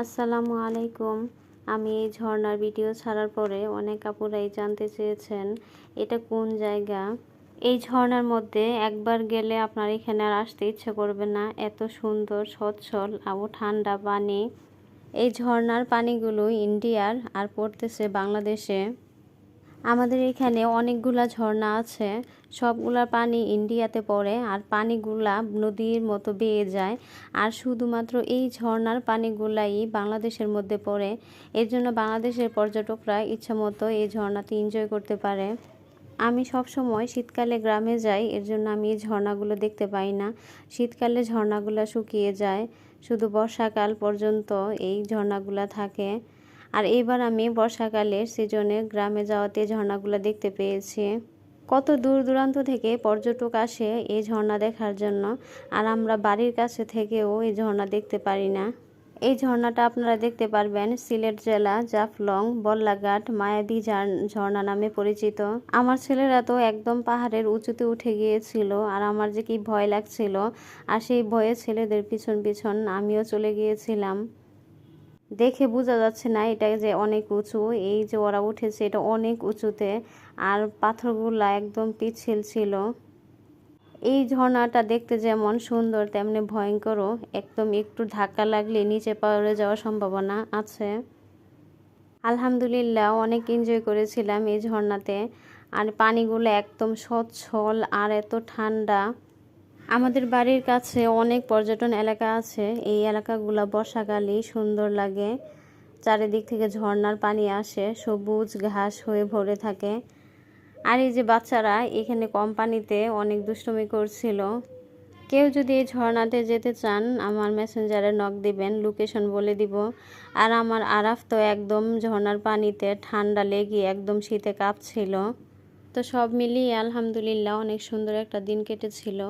আসসালামু আলাইকুম। আমি এই ঝর্ণার ভিডিও ছাড়ার পরে অনেক আপুরাই জানতে চেয়েছেন এটা কোন জায়গা। এই ঝর্ণার মধ্যে একবার গেলে আপনার এখানে আর আসতে ইচ্ছে করবে না, এত সুন্দর সচ্ছল ও ঠান্ডা পানি। এই ঝর্ণার পানিগুলো ইন্ডিয়ার আর পড়তেছে বাংলাদেশে। আমাদের এখানে অনেকগুলা ঝর্ণা আছে, সবগুলা পানি ইন্ডিয়াতে পড়ে আর পানিগুলা নদীর মতো বেয়ে যায়। আর শুধুমাত্র এই ঝর্ণার পানিগুলাই বাংলাদেশের মধ্যে পড়ে। এর জন্য বাংলাদেশের পর্যটকরা ইচ্ছা মতো এই ঝর্ণাতে এনজয় করতে পারে। আমি সব সময় শীতকালে গ্রামে যাই, এর জন্য আমি এই ঝর্ণাগুলো দেখতে পাই না। শীতকালে ঝর্ণাগুলো শুকিয়ে যায়, শুধু বর্ষাকাল পর্যন্ত এই ঝর্ণাগুলো থাকে। আর এইবার আমি বর্ষাকালের সিজনে গ্রামে যাওয়াতে ঝর্ণাগুলো দেখতে পেয়েছি। কত দূর দূরান্ত থেকে পর্যটক আসে এই ঝর্ণা দেখার জন্য, আর আমরা বাড়ির কাছে থেকেও এই ঝর্ণা দেখতে পারি না। এই ঝর্ণাটা আপনারা দেখতে পারবেন সিলেট জেলা জাফলং বল্লাঘাট মায়াবী ঝর্ণা নামে পরিচিত। আমার ছেলেরা তো একদম পাহাড়ের উঁচুতে উঠে গিয়েছিল, আর আমার যে কি ভয় লাগছিল, আর সেই ভয়ে ছেলেদের পিছন পিছন আমিও চলে গিয়েছিলাম। দেখে বোঝা যাচ্ছে না এটা যে অনেক উঁচু, এই যে ওরা উঠেছে এটা অনেক উঁচুতে, আর পাথরগুলা একদম পিচ্ছিল ছিল। এই ঝর্ণাটা দেখতে যেমন সুন্দর তেমনি ভয়ঙ্করও, একদম একটু ধাক্কা লাগলে নিচে পড়ে যাওয়ার সম্ভাবনা আছে। আলহামদুলিল্লাহ অনেক এনজয় করেছিলাম এই ঝর্ণাতে, আর পানিগুলো একদম সচ্ছল আর এত ঠান্ডা। আমাদের বাড়ির কাছে অনেক পর্যটন এলাকা আছে, এই এলাকাগুলো বর্ষাকালেই সুন্দর লাগে। চারিদিক থেকে ঝর্ণার পানি আসে, সবুজ ঘাস হয়ে ভরে থাকে। আর এই যে বাচ্চারা এখানে কোম্পানিতে অনেক দুষ্টুমি করছিল। কেউ যদি এই ঝর্ণাতে যেতে চান আমার মেসেঞ্জারে নক দিবেন, লোকেশন বলে দিব। আর আমার আরাফ তো একদম ঝর্ণার পানিতে ঠান্ডা লেগে একদম শীতে কাঁপছিল। তো সব মিলিয়ে আলহামদুলিল্লাহ অনেক সুন্দর একটা দিন কেটেছিল।